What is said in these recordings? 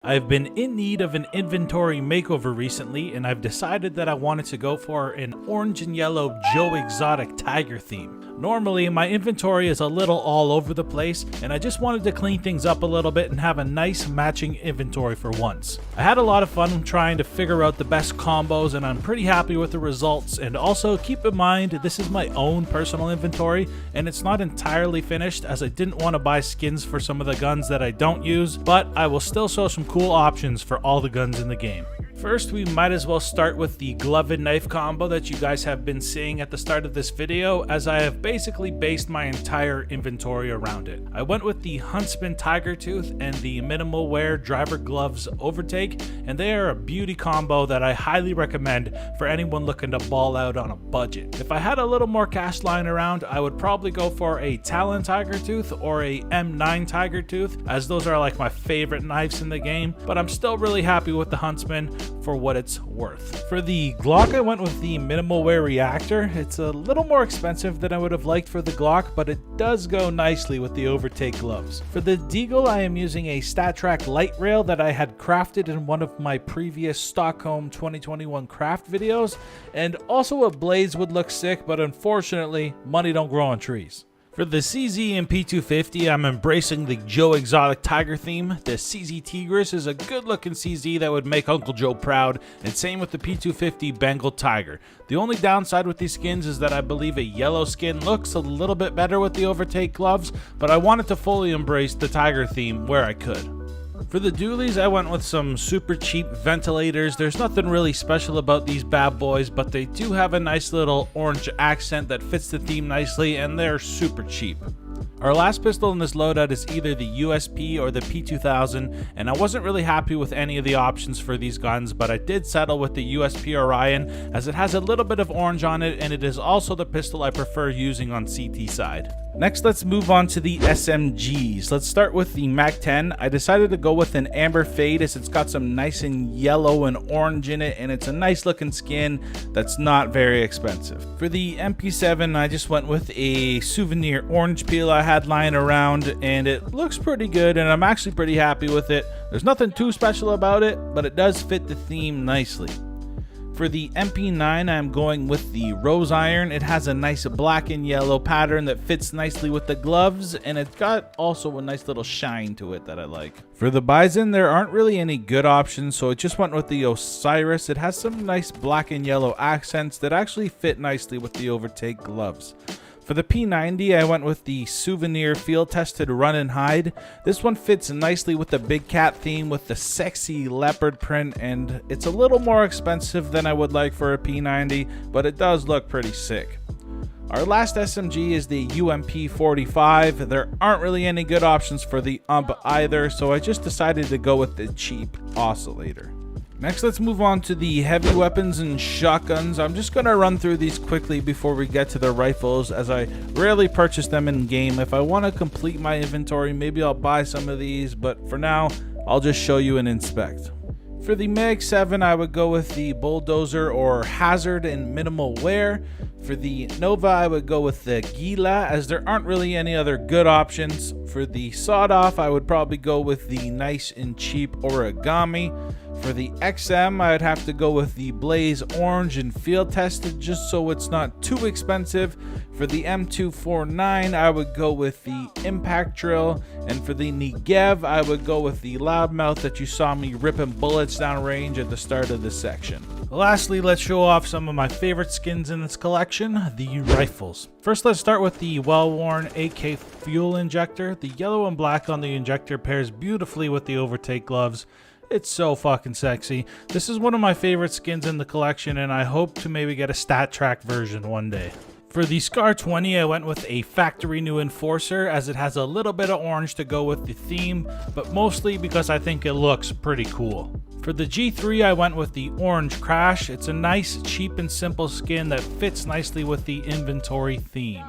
I've been in need of an inventory makeover recently, and I've decided that I wanted to go for an orange and yellow Joe Exotic tiger theme. Normally, my inventory is a little all over the place, and I just wanted to clean things up a little bit and have a nice matching inventory for once. I had a lot of fun trying to figure out the best combos, and I'm pretty happy with the results. And also, keep in mind, this is my own personal inventory, and it's not entirely finished, as I didn't want to buy skins for some of the guns that I don't use, but I will still show some cool options for all the guns in the game. First, we might as well start with the glove and knife combo that you guys have been seeing at the start of this video, as I have basically based my entire inventory around it. I went with the Huntsman Tigertooth and the Minimal Wear Driver Gloves Overtake, and they are a beauty combo that I highly recommend for anyone looking to ball out on a budget. If I had a little more cash lying around, I would probably go for a Talon Tigertooth or a M9 Tigertooth, as those are like my favorite knives in the game, but I'm still really happy with the Huntsman for what it's worth. For the Glock, I went with the Minimal Wear Reactor. It's a little more expensive than I would have liked for the Glock, but it does go nicely with the Overtake gloves. For the Deagle, I am using a StatTrak light rail that I had crafted in one of my previous Stockholm 2021 craft videos, and also a Blaze would look sick, but unfortunately, money don't grow on trees. For the CZ and P250, I'm embracing the Joe Exotic Tiger theme. The CZ Tigris is a good looking CZ that would make Uncle Joe proud, and same with the P250 Bengal Tiger. The only downside with these skins is that I believe a yellow skin looks a little bit better with the Overtake gloves, but I wanted to fully embrace the Tiger theme where I could. For the dualies, I went with some super cheap ventilators. There's nothing really special about these bad boys, but they do have a nice little orange accent that fits the theme nicely, and they're super cheap. Our last pistol in this loadout is either the USP or the P2000, and I wasn't really happy with any of the options for these guns, but I did settle with the USP Orion, as it has a little bit of orange on it, and it is also the pistol I prefer using on CT side. Next, let's move on to the SMGs. Let's start with the MAC-10. I decided to go with an amber fade, as it's got some nice and yellow and orange in it, and it's a nice looking skin that's not very expensive. For the MP7, I just went with a souvenir orange peel I had lying around, and it looks pretty good, and I'm actually pretty happy with it. There's nothing too special about it, but it does fit the theme nicely. For the MP9, I'm going with the Rose Iron. It has a nice black and yellow pattern that fits nicely with the gloves, and it's got also a nice little shine to it that I like. For the Bison, there aren't really any good options, so I just went with the Osiris. It has some nice black and yellow accents that actually fit nicely with the Overtake gloves. For the P90, I went with the Souvenir Field Tested Run and Hide. This one fits nicely with the big cat theme with the sexy leopard print, and it's a little more expensive than I would like for a P90, but it does look pretty sick. Our last SMG is the UMP45. There aren't really any good options for the UMP either, so I just decided to go with the cheap oscillator. Next, let's move on to the heavy weapons and shotguns. I'm just going to run through these quickly before we get to the rifles, as I rarely purchase them in game. If I want to complete my inventory, maybe I'll buy some of these, but for now, I'll just show you and inspect. For the Mag 7, I would go with the Bulldozer or Hazard and Minimal Wear. For the Nova, I would go with the Gila, as there aren't really any other good options. For the Sawed Off, I would probably go with the nice and cheap Origami. For the XM, I'd have to go with the Blaze Orange and Field Tested, just so it's not too expensive. For the M249, I would go with the Impact Drill. And for the Negev, I would go with the Loudmouth that you saw me ripping bullets down range at the start of this section. Lastly, let's show off some of my favorite skins in this collection, the rifles. First, let's start with the well-worn AK fuel injector. The yellow and black on the injector pairs beautifully with the Overtake gloves. It's so fucking sexy. This is one of my favorite skins in the collection, and I hope to maybe get a StatTrak version one day. For the Scar 20, I went with a factory new Enforcer, as it has a little bit of orange to go with the theme, but mostly because I think it looks pretty cool. For the G3, I went with the Orange Crash. It's a nice, cheap and simple skin that fits nicely with the inventory theme.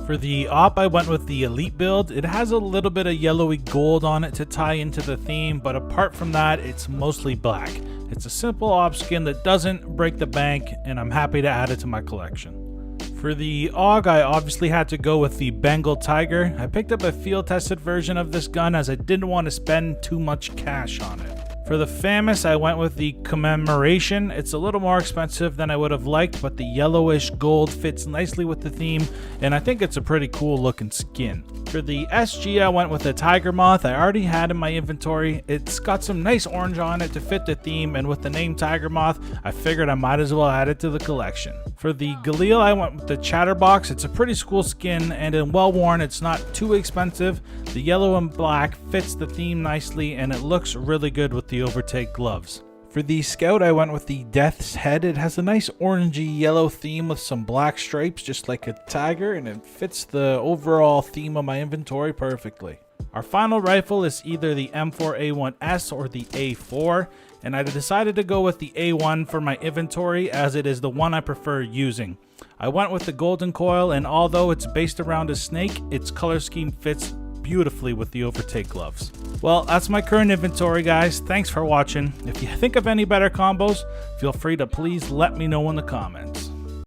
For the op, I went with the Elite build. It has a little bit of yellowy gold on it to tie into the theme, but apart from that, it's mostly black. It's a simple op skin that doesn't break the bank, and I'm happy to add it to my collection. For the AUG, I obviously had to go with the Bengal Tiger. I picked up a field tested version of this gun as I didn't want to spend too much cash on it. For the Famous, I went with the Commemoration. It's a little more expensive than I would have liked, but the yellowish gold fits nicely with the theme, and I think it's a pretty cool looking skin. For the SG, I went with the Tiger Moth. I already had in my inventory. It's got some nice orange on it to fit the theme, and with the name Tiger Moth, I figured I might as well add it to the collection. For the Galil, I went with the Chatterbox. It's a pretty cool skin, and in well worn, it's not too expensive. The yellow and black fits the theme nicely, and it looks really good with the Overtake gloves. For the Scout, I went with the Death's Head. It has a nice orangey yellow theme with some black stripes, just like a tiger, and it fits the overall theme of my inventory perfectly. Our final rifle is either the M4A1S or the A4, and I decided to go with the A1 for my inventory as it is the one I prefer using. I went with the Golden Coil, and although it's based around a snake, its color scheme fits beautifully with the Overtake gloves. Well, that's my current inventory, guys. Thanks for watching. If you think of any better combos, feel free to please let me know in the comments.